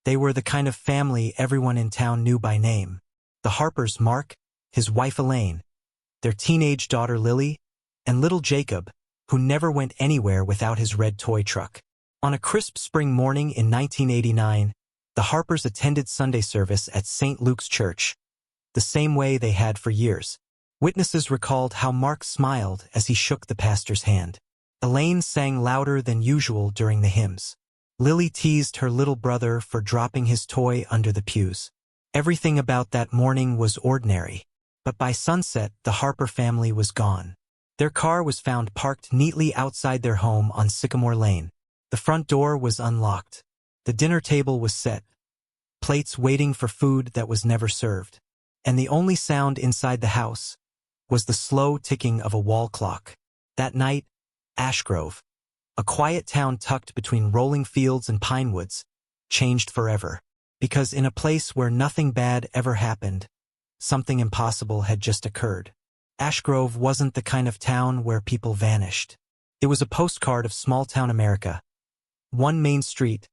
They were the kind of family everyone in town knew by name. The Harpers, Mark, his wife Elaine, their teenage daughter Lily, and little Jacob, who never went anywhere without his red toy truck. On a crisp spring morning in 1989, the Harpers attended Sunday service at St. Luke's Church, the same way they had for years. Witnesses recalled how Mark smiled as he shook the pastor's hand. Elaine sang louder than usual during the hymns. Lily teased her little brother for dropping his toy under the pews. Everything about that morning was ordinary, but by sunset the Harper family was gone. Their car was found parked neatly outside their home on Sycamore Lane. The front door was unlocked. The dinner table was set, plates waiting for food that was never served. And the only sound inside the house was the slow ticking of a wall clock. That night, Ashgrove, a quiet town tucked between rolling fields and pine woods, changed forever. Because in a place where nothing bad ever happened, something impossible had just occurred. Ashgrove wasn't the kind of town where people vanished. It was a postcard of small-town America. One main street,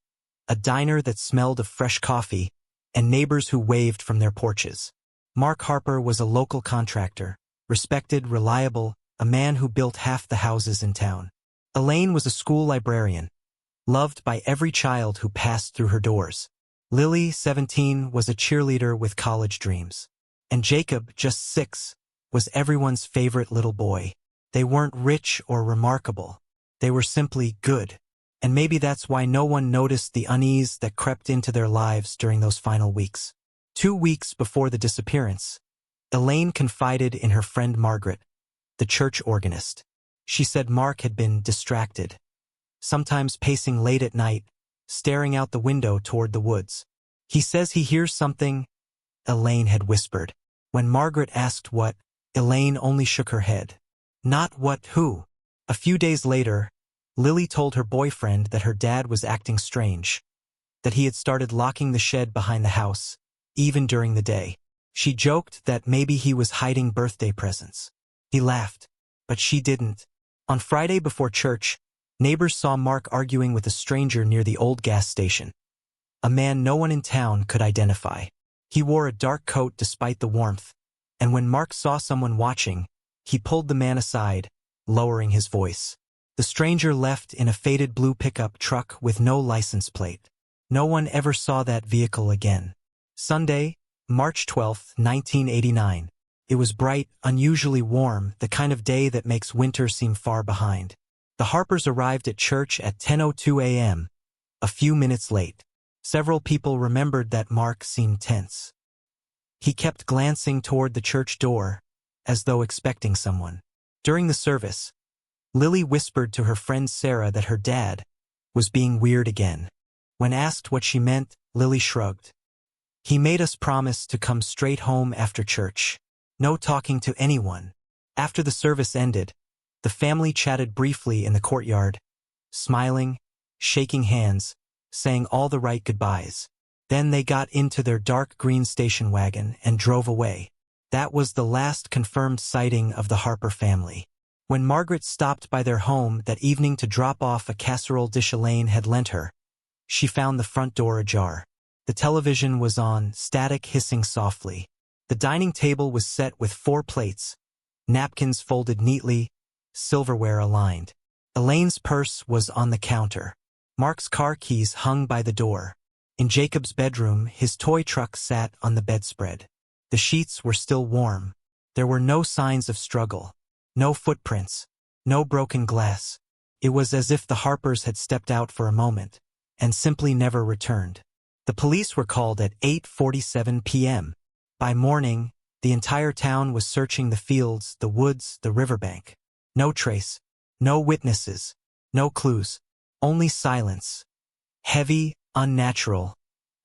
a diner that smelled of fresh coffee, and neighbors who waved from their porches. Mark Harper was a local contractor, respected, reliable, a man who built half the houses in town. Elaine was a school librarian, loved by every child who passed through her doors. Lily, 17, was a cheerleader with college dreams. And Jacob, just 6, was everyone's favorite little boy. They weren't rich or remarkable. They were simply good. And maybe that's why no one noticed the unease that crept into their lives during those final weeks. 2 weeks before the disappearance, Elaine confided in her friend Margaret, the church organist. She said Mark had been distracted, sometimes pacing late at night, staring out the window toward the woods. He says he hears something, Elaine had whispered. When Margaret asked what, Elaine only shook her head. Not what, who. A few days later, Lily told her boyfriend that her dad was acting strange, that he had started locking the shed behind the house, even during the day. She joked that maybe he was hiding birthday presents. He laughed, but she didn't. On Friday before church, neighbors saw Mark arguing with a stranger near the old gas station. A man no one in town could identify. He wore a dark coat despite the warmth, and when Mark saw someone watching, he pulled the man aside, lowering his voice. The stranger left in a faded blue pickup truck with no license plate. No one ever saw that vehicle again. Sunday, March 12, 1989. It was bright, unusually warm, the kind of day that makes winter seem far behind. The Harpers arrived at church at 10:02 a.m., a few minutes late. Several people remembered that Mark seemed tense. He kept glancing toward the church door, as though expecting someone. During the service, Lily whispered to her friend Sarah that her dad was being weird again. When asked what she meant, Lily shrugged. He made us promise to come straight home after church. No talking to anyone. After the service ended, the family chatted briefly in the courtyard, smiling, shaking hands, saying all the right goodbyes. Then they got into their dark green station wagon and drove away. That was the last confirmed sighting of the Harper family. When Margaret stopped by their home that evening to drop off a casserole dish Elaine had lent her, she found the front door ajar. The television was on, static hissing softly. The dining table was set with 4 plates, napkins folded neatly, silverware aligned. Elaine's purse was on the counter. Mark's car keys hung by the door. In Jacob's bedroom, his toy truck sat on the bedspread. The sheets were still warm. There were no signs of struggle, no footprints, no broken glass. It was as if the Harpers had stepped out for a moment and simply never returned. The police were called at 8:47 p.m. By morning, the entire town was searching the fields, the woods, the riverbank. No trace, no witnesses, no clues, only silence. Heavy, unnatural,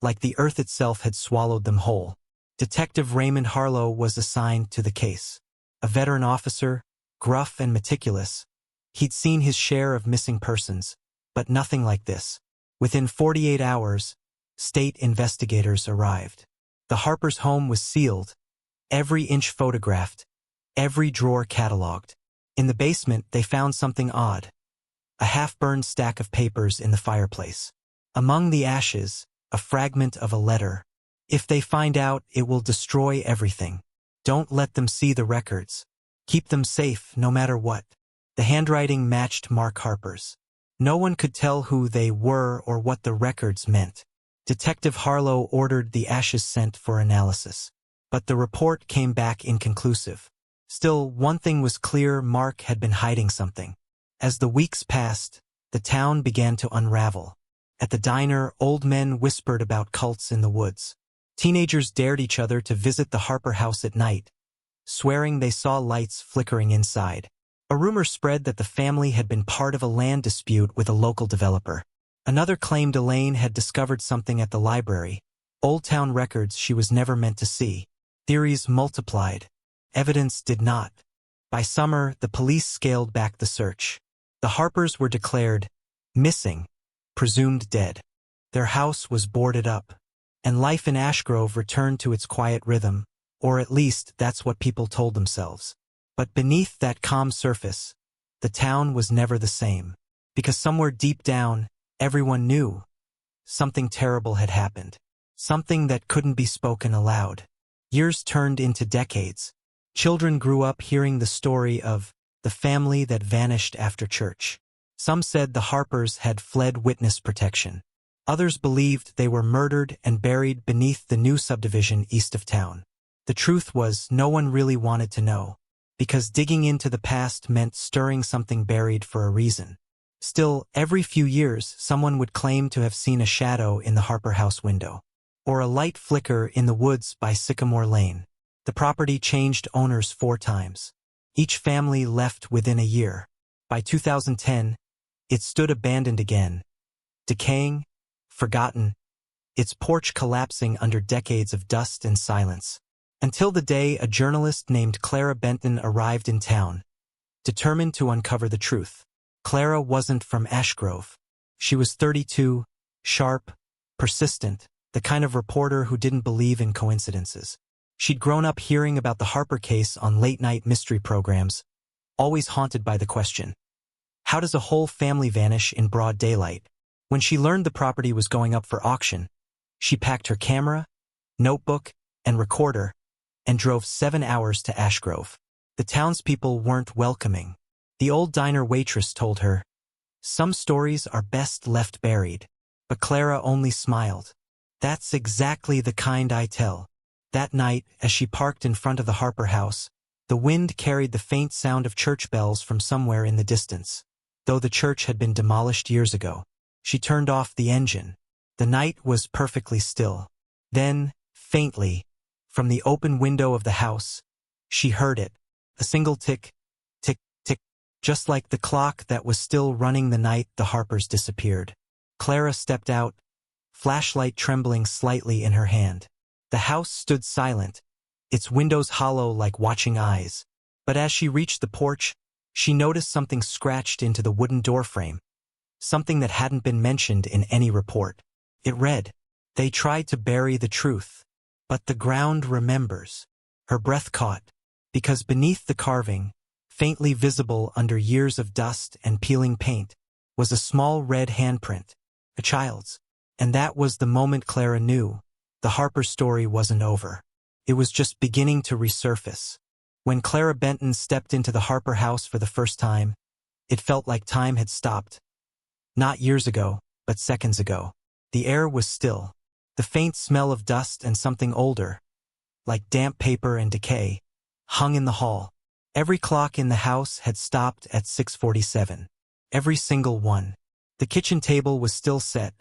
like the earth itself had swallowed them whole. Detective Raymond Harlow was assigned to the case. A veteran officer, gruff and meticulous. He'd seen his share of missing persons, but nothing like this. Within 48 hours, state investigators arrived. The Harpers' home was sealed, every inch photographed, every drawer cataloged. In the basement, they found something odd. A half-burned stack of papers in the fireplace. Among the ashes, a fragment of a letter. If they find out, it will destroy everything. Don't let them see the records. Keep them safe, no matter what. The handwriting matched Mark Harper's. No one could tell who they were or what the records meant. Detective Harlow ordered the ashes sent for analysis. But the report came back inconclusive. Still, one thing was clear: Mark had been hiding something. As the weeks passed, the town began to unravel. At the diner, old men whispered about cults in the woods. Teenagers dared each other to visit the Harper house at night, swearing they saw lights flickering inside. A rumor spread that the family had been part of a land dispute with a local developer. Another claimed Elaine had discovered something at the library, old town records she was never meant to see. Theories multiplied. Evidence did not. By summer, the police scaled back the search. The Harpers were declared missing, presumed dead. Their house was boarded up, and life in Ashgrove returned to its quiet rhythm, or at least that's what people told themselves. But beneath that calm surface, the town was never the same, because somewhere deep down, everyone knew something terrible had happened, something that couldn't be spoken aloud. Years turned into decades. Children grew up hearing the story of the family that vanished after church. Some said the Harpers had fled witness protection. Others believed they were murdered and buried beneath the new subdivision east of town. The truth was, no one really wanted to know, because digging into the past meant stirring something buried for a reason. Still, every few years, someone would claim to have seen a shadow in the Harper house window, or a light flicker in the woods by Sycamore Lane. The property changed owners 4 times. Each family left within a year. By 2010, it stood abandoned again, decaying, forgotten, its porch collapsing under decades of dust and silence. Until the day a journalist named Clara Benton arrived in town, determined to uncover the truth. Clara wasn't from Ashgrove. She was 32, sharp, persistent, the kind of reporter who didn't believe in coincidences. She'd grown up hearing about the Harper case on late-night mystery programs, always haunted by the question, how does a whole family vanish in broad daylight? When she learned the property was going up for auction, she packed her camera, notebook, and recorder, and drove 7 hours to Ashgrove. The townspeople weren't welcoming. The old diner waitress told her, "Some stories are best left buried." But Clara only smiled. "That's exactly the kind I tell." That night, as she parked in front of the Harper house, the wind carried the faint sound of church bells from somewhere in the distance. Though the church had been demolished years ago, she turned off the engine. The night was perfectly still. Then, faintly, from the open window of the house, she heard it, a single tick, tick, tick, just like the clock that was still running the night the Harpers disappeared. Clara stepped out, flashlight trembling slightly in her hand. The house stood silent, its windows hollow like watching eyes. But as she reached the porch, she noticed something scratched into the wooden doorframe, something that hadn't been mentioned in any report. It read, "They tried to bury the truth, but the ground remembers." Her breath caught, because beneath the carving, faintly visible under years of dust and peeling paint, was a small red handprint, a child's. And that was the moment Clara knew the Harper story wasn't over. It was just beginning to resurface. When Clara Benton stepped into the Harper house for the first time, it felt like time had stopped. Not years ago, but seconds ago. The air was still. The faint smell of dust and something older, like damp paper and decay, hung in the hall. Every clock in the house had stopped at 6:47. Every single one. The kitchen table was still set,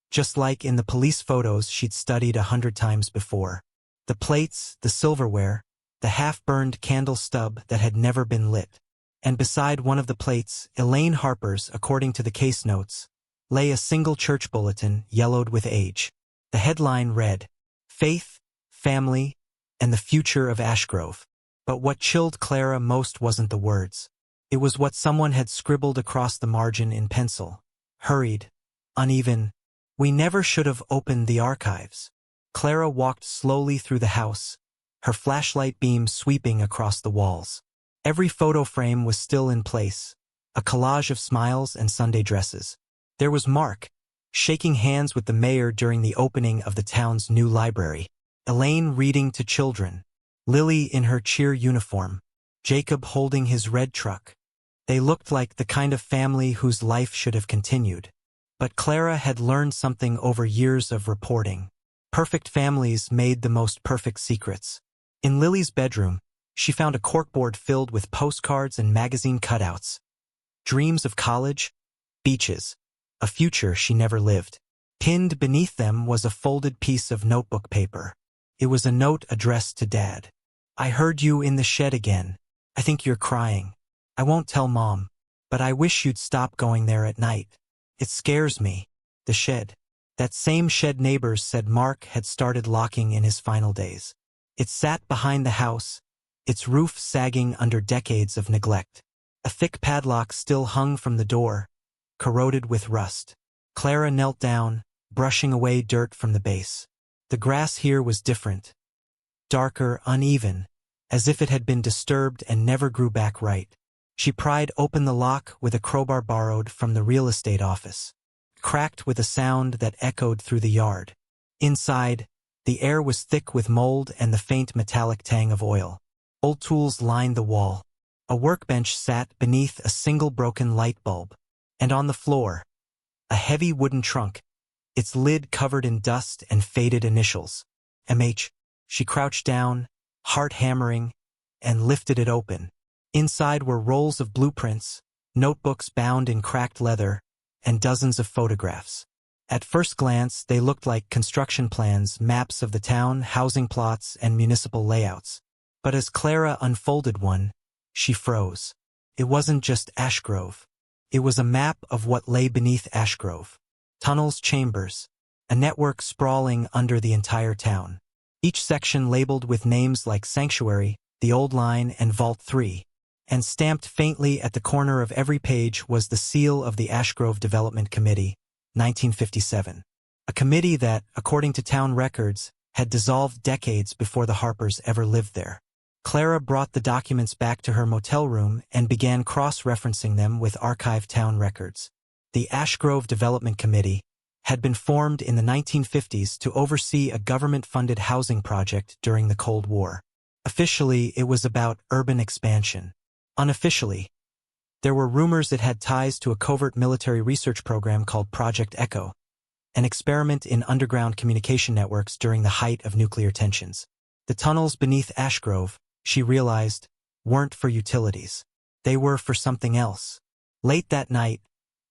just like in the police photos she'd studied 100 times before. The plates, the silverware, the half-burned candle stub that had never been lit. And beside one of the plates, Elaine Harper's, according to the case notes, lay a single church bulletin, yellowed with age. The headline read, "Faith, Family, and the Future of Ashgrove." But what chilled Clara most wasn't the words. It was what someone had scribbled across the margin in pencil. Hurried, uneven. "We never should have opened the archives." Clara walked slowly through the house, her flashlight beam sweeping across the walls. Every photo frame was still in place, a collage of smiles and Sunday dresses. There was Mark, shaking hands with the mayor during the opening of the town's new library, Elaine reading to children, Lily in her cheer uniform, Jacob holding his red truck. They looked like the kind of family whose life should have continued. But Clara had learned something over years of reporting. Perfect families made the most perfect secrets. In Lily's bedroom, she found a corkboard filled with postcards and magazine cutouts. Dreams of college, beaches, a future she never lived. Pinned beneath them was a folded piece of notebook paper. It was a note addressed to Dad. "I heard you in the shed again. I think you're crying. I won't tell Mom, but I wish you'd stop going there at night. It scares me." The shed. That same shed neighbors said Mark had started locking in his final days. It sat behind the house, its roof sagging under decades of neglect. A thick padlock still hung from the door, corroded with rust. Clara knelt down, brushing away dirt from the base. The grass here was different. Darker, uneven, as if it had been disturbed and never grew back right. She pried open the lock with a crowbar borrowed from the real estate office. Cracked with a sound that echoed through the yard. Inside, the air was thick with mold and the faint metallic tang of oil. Old tools lined the wall. A workbench sat beneath a single broken light bulb. And on the floor, a heavy wooden trunk, its lid covered in dust and faded initials. MH. She crouched down, heart hammering, and lifted it open. Inside were rolls of blueprints, notebooks bound in cracked leather, and dozens of photographs. At first glance, they looked like construction plans, maps of the town, housing plots, and municipal layouts. But as Clara unfolded one, she froze. It wasn't just Ashgrove. It was a map of what lay beneath Ashgrove. Tunnels, chambers, a network sprawling under the entire town. Each section labeled with names like Sanctuary, The Old Line, and Vault 3. And stamped faintly at the corner of every page was the seal of the Ashgrove Development Committee, 1957. A committee that, according to town records, had dissolved decades before the Harpers ever lived there. Clara brought the documents back to her motel room and began cross-referencing them with archived town records. The Ashgrove Development Committee had been formed in the 1950s to oversee a government-funded housing project during the Cold War. Officially, it was about urban expansion. Unofficially, there were rumors it had ties to a covert military research program called Project Echo, an experiment in underground communication networks during the height of nuclear tensions. The tunnels beneath Ashgrove, she realized, weren't for utilities. They were for something else. Late that night,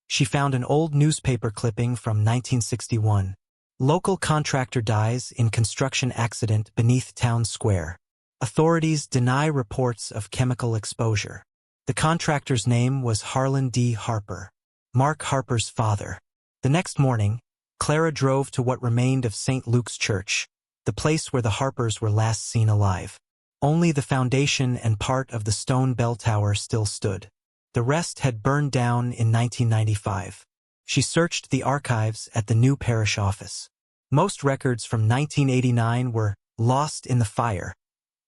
she found an old newspaper clipping from 1961. Local contractor dies in construction accident beneath town square. Authorities deny reports of chemical exposure. The contractor's name was Harlan D. Harper, Mark Harper's father. The next morning, Clara drove to what remained of St. Luke's Church, the place where the Harpers were last seen alive. Only the foundation and part of the stone bell tower still stood. The rest had burned down in 1995. She searched the archives at the new parish office. Most records from 1989 were lost in the fire,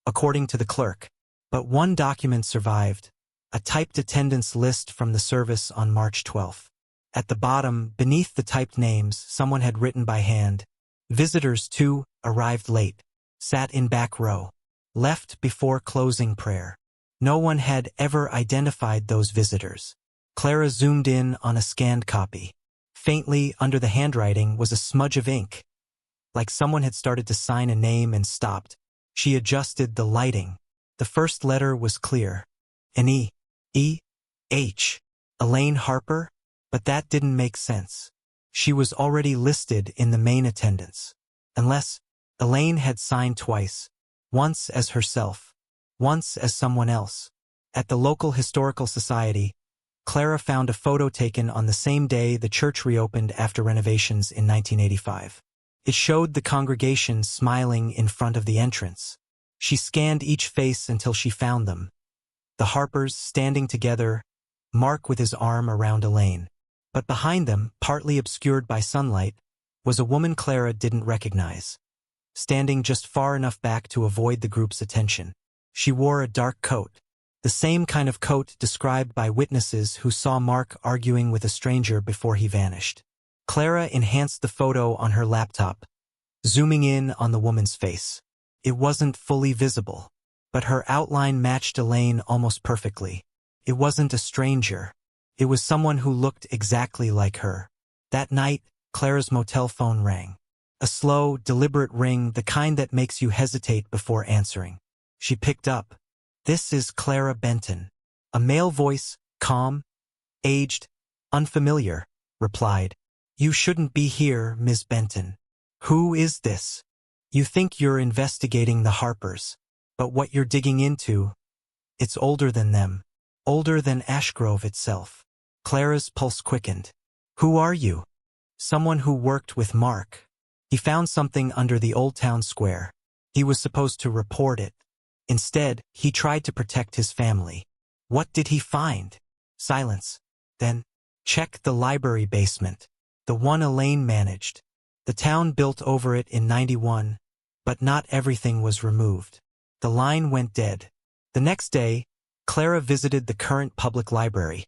according to the clerk. But one document survived, a typed attendance list from the service on March 12th. At the bottom, beneath the typed names, someone had written by hand, "Visitors 2 arrived late, sat in back row, left before closing prayer." No one had ever identified those visitors. Clara zoomed in on a scanned copy. Faintly under the handwriting was a smudge of ink, like someone had started to sign a name and stopped. She adjusted the lighting. The first letter was clear. An E. E-H. Elaine Harper? But that didn't make sense. She was already listed in the main attendance. Unless Elaine had signed twice, once as herself, once as someone else. At the local historical society, Clara found a photo taken on the same day the church reopened after renovations in 1985. It showed the congregation smiling in front of the entrance. She scanned each face until she found them. The Harpers standing together, Mark with his arm around Elaine. But behind them, partly obscured by sunlight, was a woman Clara didn't recognize, standing just far enough back to avoid the group's attention. She wore a dark coat, the same kind of coat described by witnesses who saw Mark arguing with a stranger before he vanished. Clara enhanced the photo on her laptop, zooming in on the woman's face. It wasn't fully visible, but her outline matched Elaine almost perfectly. It wasn't a stranger. It was someone who looked exactly like her. That night, Clara's motel phone rang. A slow, deliberate ring, the kind that makes you hesitate before answering. She picked up. "This is Clara Benton." A male voice, calm, aged, unfamiliar, replied. "You shouldn't be here, Ms. Benton." "Who is this?" "You think you're investigating the Harpers, but what you're digging into, it's older than them, older than Ashgrove itself." Clara's pulse quickened. "Who are you?" "Someone who worked with Mark. He found something under the Old Town Square. He was supposed to report it. Instead, he tried to protect his family." "What did he find?" Silence. "Then, check the library basement. The one Elaine managed. The town built over it in '91, but not everything was removed." The line went dead. The next day, Clara visited the current public library,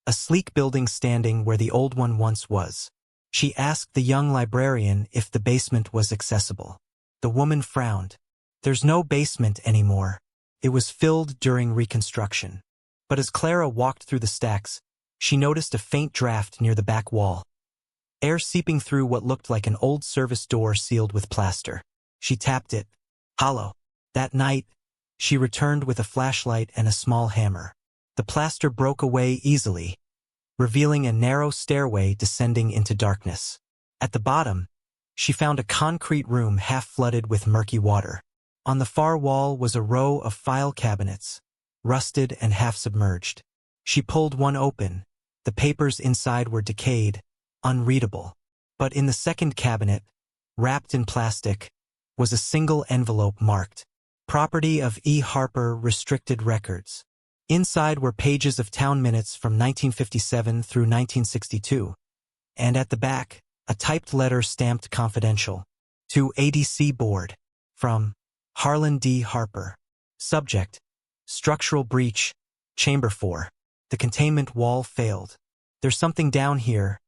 a sleek building standing where the old one once was. She asked the young librarian if the basement was accessible. The woman frowned. "There's no basement anymore. It was filled during reconstruction." But as Clara walked through the stacks, she noticed a faint draft near the back wall. Air seeping through what looked like an old service door sealed with plaster. She tapped it. Hollow. That night, she returned with a flashlight and a small hammer. The plaster broke away easily, revealing a narrow stairway descending into darkness. At the bottom, she found a concrete room half flooded with murky water. On the far wall was a row of file cabinets, rusted and half submerged. She pulled one open. The papers inside were decayed, unreadable. But in the second cabinet, wrapped in plastic, was a single envelope marked, "Property of E. Harper, Restricted Records." Inside were pages of town minutes from 1957 through 1962. And at the back, a typed letter stamped "Confidential." To ADC Board. From Harlan D. Harper. Subject: Structural breach, Chamber 4. The containment wall failed. "There's something down here.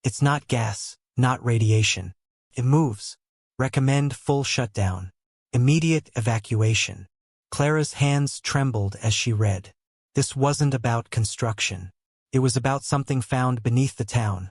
It's not gas, not radiation. It moves. Recommend full shutdown. Immediate evacuation." Clara's hands trembled as she read. This wasn't about construction. It was about something found beneath the town.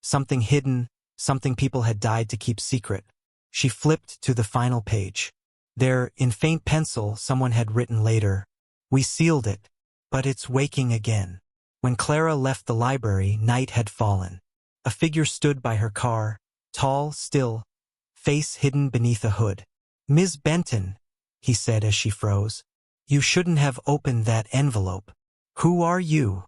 Something hidden, something people had died to keep secret. She flipped to the final page. There, in faint pencil, someone had written later, "We sealed it, but it's waking again." When Clara left the library, night had fallen. A figure stood by her car, tall, still, face hidden beneath a hood. "Ms. Benton," he said as she froze, "you shouldn't have opened that envelope." "Who are you?"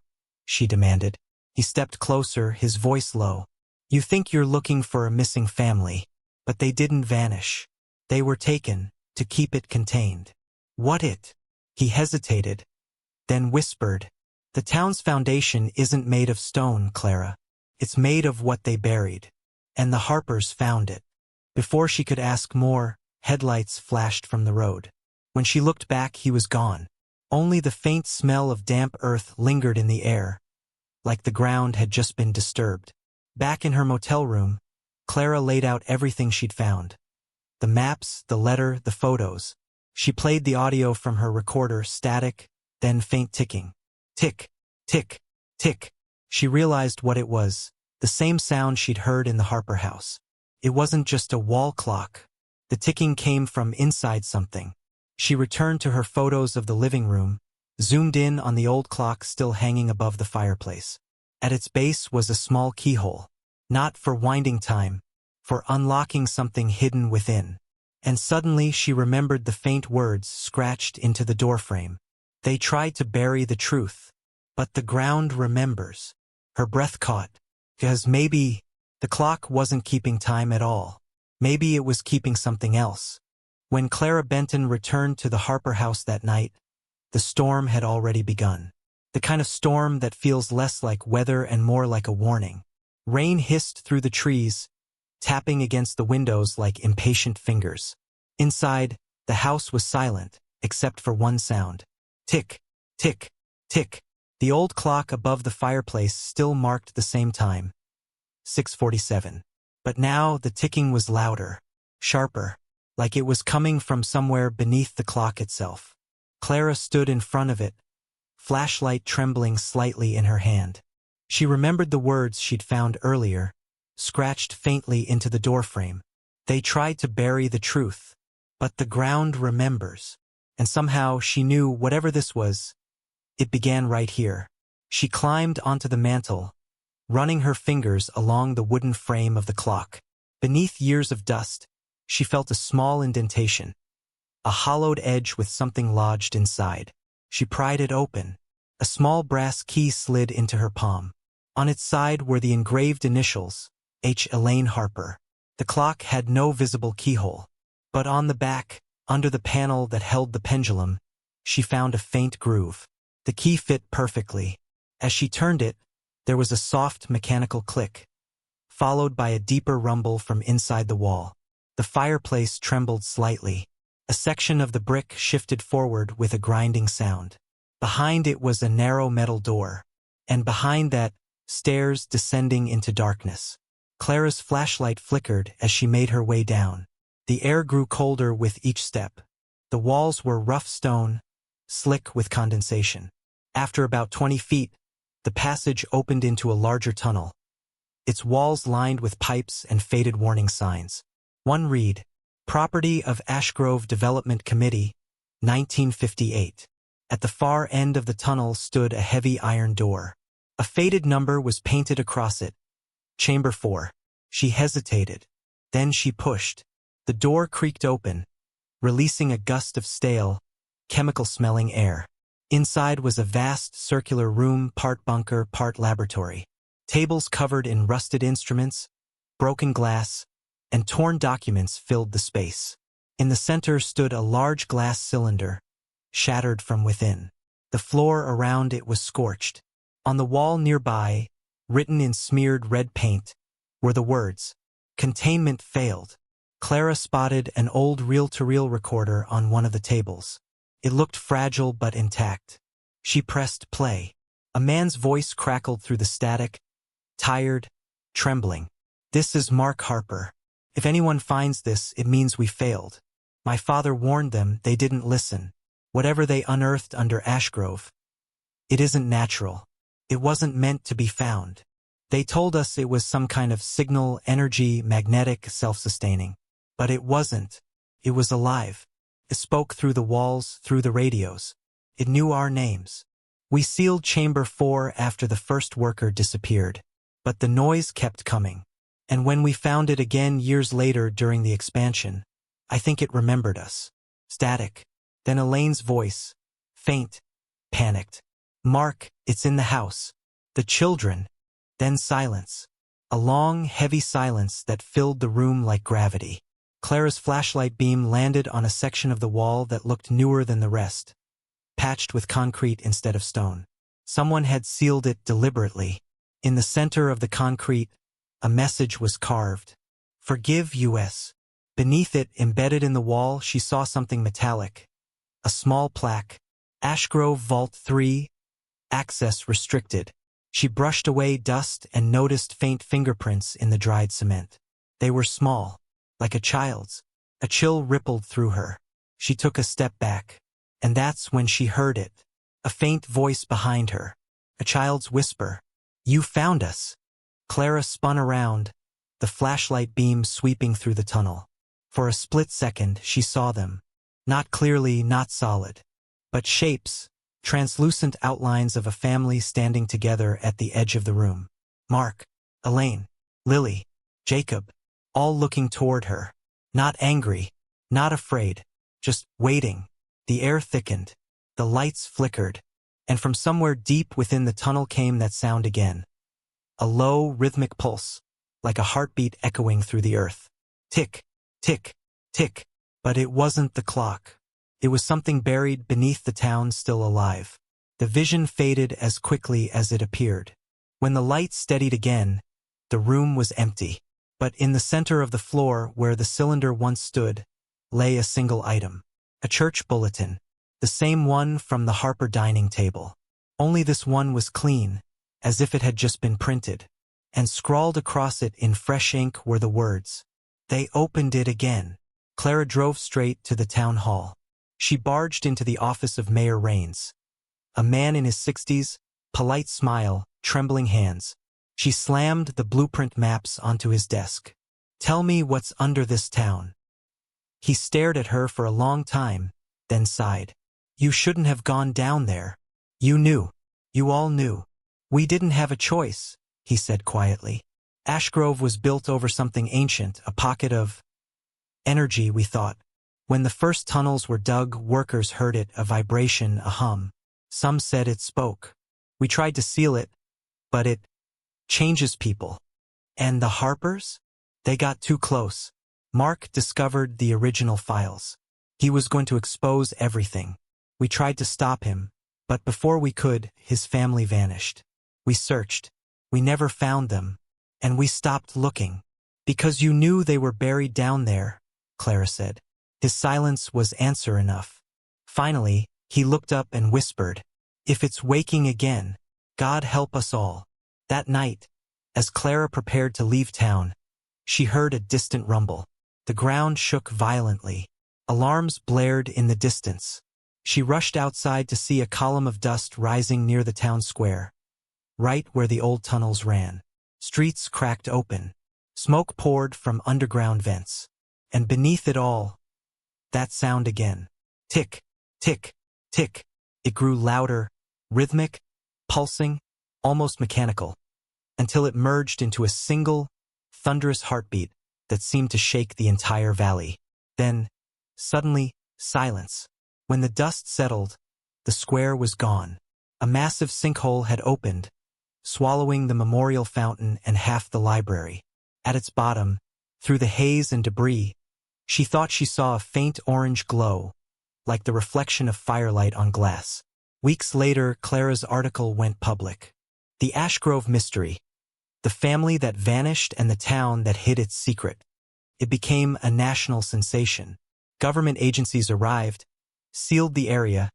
she demanded. He stepped closer, his voice low. "You think you're looking for a missing family, but they didn't vanish. They were taken, to keep it contained." "What it?" He hesitated, then whispered, "The town's foundation isn't made of stone, Clara. It's made of what they buried. And the Harpers found it." Before she could ask more, headlights flashed from the road. When she looked back, he was gone. Only the faint smell of damp earth lingered in the air, like the ground had just been disturbed. Back in her motel room, Clara laid out everything she'd found. The maps, the letter, the photos. She played the audio from her recorder, static, then faint ticking. Tick, tick, tick. She realized what it was, the same sound she'd heard in the Harper house. It wasn't just a wall clock. The ticking came from inside something. She returned to her photos of the living room, zoomed in on the old clock still hanging above the fireplace. At its base was a small keyhole, not for winding time, for unlocking something hidden within. And suddenly she remembered the faint words scratched into the doorframe. "They tried to bury the truth, but the ground remembers." Her breath caught, because maybe the clock wasn't keeping time at all. Maybe it was keeping something else. When Clara Benton returned to the Harper house that night, the storm had already begun. The kind of storm that feels less like weather and more like a warning. Rain hissed through the trees, tapping against the windows like impatient fingers. Inside, the house was silent, except for one sound. Tick, tick, tick. The old clock above the fireplace still marked the same time. 6:47. But now the ticking was louder, sharper, like it was coming from somewhere beneath the clock itself. Clara stood in front of it, flashlight trembling slightly in her hand. She remembered the words she'd found earlier, scratched faintly into the doorframe. They tried to bury the truth, but the ground remembers. And somehow she knew whatever this was, it began right here. She climbed onto the mantel, running her fingers along the wooden frame of the clock. Beneath years of dust, she felt a small indentation, a hollowed edge with something lodged inside. She pried it open. A small brass key slid into her palm. On its side were the engraved initials, H. Elaine Harper. The clock had no visible keyhole, but on the back, under the panel that held the pendulum, she found a faint groove. The key fit perfectly. As she turned it, there was a soft mechanical click, followed by a deeper rumble from inside the wall. The fireplace trembled slightly. A section of the brick shifted forward with a grinding sound. Behind it was a narrow metal door, and behind that, stairs descending into darkness. Clara's flashlight flickered as she made her way down. The air grew colder with each step. The walls were rough stone, slick with condensation. After about 20 feet, the passage opened into a larger tunnel, its walls lined with pipes and faded warning signs. One read, Property of Ashgrove Development Committee, 1958. At the far end of the tunnel stood a heavy iron door. A faded number was painted across it. Chamber 4. She hesitated. Then she pushed. The door creaked open, releasing a gust of stale, chemical-smelling air. Inside was a vast circular room, part bunker, part laboratory. Tables covered in rusted instruments, broken glass, and torn documents filled the space. In the center stood a large glass cylinder, shattered from within. The floor around it was scorched. On the wall nearby, written in smeared red paint, were the words, Containment failed. Clara spotted an old reel-to-reel recorder on one of the tables. It looked fragile but intact. She pressed play. A man's voice crackled through the static, tired, trembling. This is Mark Harper. If anyone finds this, it means we failed. My father warned them, they didn't listen. Whatever they unearthed under Ashgrove, it isn't natural. It wasn't meant to be found. They told us it was some kind of signal, energy, magnetic, self-sustaining. But it wasn't. It was alive. It spoke through the walls, through the radios. It knew our names. We sealed Chamber 4 after the first worker disappeared. But the noise kept coming. And when we found it again years later during the expansion, I think it remembered us. Static. Then Elaine's voice. Faint. Panicked. Mark, it's in the house. The children. Then silence. A long, heavy silence that filled the room like gravity. Clara's flashlight beam landed on a section of the wall that looked newer than the rest, patched with concrete instead of stone. Someone had sealed it deliberately. In the center of the concrete, a message was carved. Forgive US. Beneath it, embedded in the wall, she saw something metallic. A small plaque. Ashgrove Vault 3. Access restricted. She brushed away dust and noticed faint fingerprints in the dried cement. They were small, like a child's. A chill rippled through her. She took a step back. And that's when she heard it. A faint voice behind her. A child's whisper. You found us. Clara spun around, the flashlight beam sweeping through the tunnel. For a split second, she saw them. Not clearly, not solid. But shapes, translucent outlines of a family standing together at the edge of the room. Mark, Elaine, Lily, Jacob, all looking toward her. Not angry, not afraid, just waiting. The air thickened. The lights flickered. And from somewhere deep within the tunnel came that sound again. A low, rhythmic pulse, like a heartbeat echoing through the earth. Tick, tick, tick. But it wasn't the clock. It was something buried beneath the town still alive. The vision faded as quickly as it appeared. When the light steadied again, the room was empty. But in the center of the floor, where the cylinder once stood, lay a single item. A church bulletin. The same one from the Harper dining table. Only this one was clean, as if it had just been printed. and scrawled across it in fresh ink were the words, "They opened it again." Clara drove straight to the town hall. She barged into the office of Mayor Rains. A man in his 60s, polite smile, trembling hands. She slammed the blueprint maps onto his desk. "Tell me what's under this town." He stared at her for a long time, then sighed. "You shouldn't have gone down there. You knew. You all knew." "We didn't have a choice," he said quietly. "Ashgrove was built over something ancient, a pocket of energy, we thought. When the first tunnels were dug, workers heard it, a vibration, a hum. Some said it spoke. We tried to seal it, but it changes people. And the Harpers? They got too close. Mark discovered the original files. He was going to expose everything. We tried to stop him, but before we could, his family vanished. We searched. We never found them. And we stopped looking. Because you knew they were buried down there," Clara said. His silence was answer enough. Finally, he looked up and whispered, "If it's waking again, God help us all." That night, as Clara prepared to leave town, she heard a distant rumble. The ground shook violently. Alarms blared in the distance. She rushed outside to see a column of dust rising near the town square, right where the old tunnels ran. Streets cracked open. Smoke poured from underground vents. And beneath it all, that sound again. Tick, tick, tick. It grew louder, rhythmic, pulsing, almost mechanical, until it merged into a single, thunderous heartbeat that seemed to shake the entire valley. Then, suddenly, silence. When the dust settled, the square was gone. A massive sinkhole had opened, swallowing the memorial fountain and half the library. At its bottom, through the haze and debris, she thought she saw a faint orange glow, like the reflection of firelight on glass. Weeks later, Clara's article went public. The Ashgrove Mystery. The family that vanished and the town that hid its secret. It became a national sensation. Government agencies arrived, sealed the area,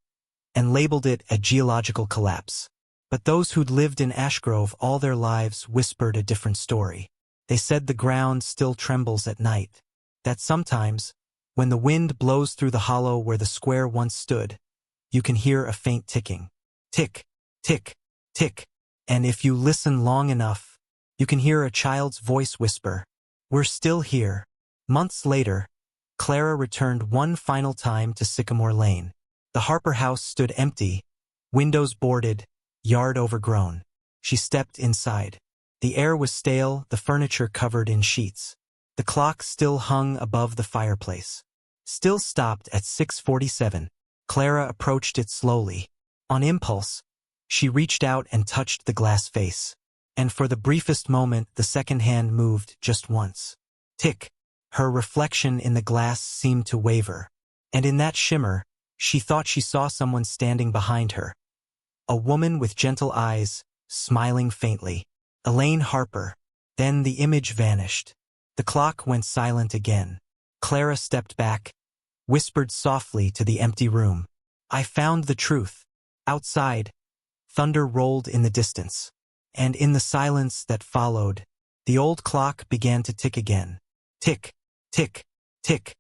and labeled it a geological collapse. But those who'd lived in Ashgrove all their lives whispered a different story. They said the ground still trembles at night. That sometimes, when the wind blows through the hollow where the square once stood, you can hear a faint ticking. Tick, tick, tick. And if you listen long enough, you can hear a child's voice whisper, "We're still here." Months later, Clara returned one final time to Sycamore Lane. The Harper house stood empty, windows boarded, yard overgrown. She stepped inside. The air was stale, the furniture covered in sheets. The clock still hung above the fireplace. Still stopped at 6:47. Clara approached it slowly. On impulse, she reached out and touched the glass face. And for the briefest moment, the second hand moved just once. Tick. Her reflection in the glass seemed to waver. And in that shimmer, she thought she saw someone standing behind her. A woman with gentle eyes, smiling faintly. Elaine Harper. Then the image vanished. The clock went silent again. Clara stepped back, whispered softly to the empty room. "I found the truth." Outside, thunder rolled in the distance. And in the silence that followed, the old clock began to tick again. Tick, tick, tick.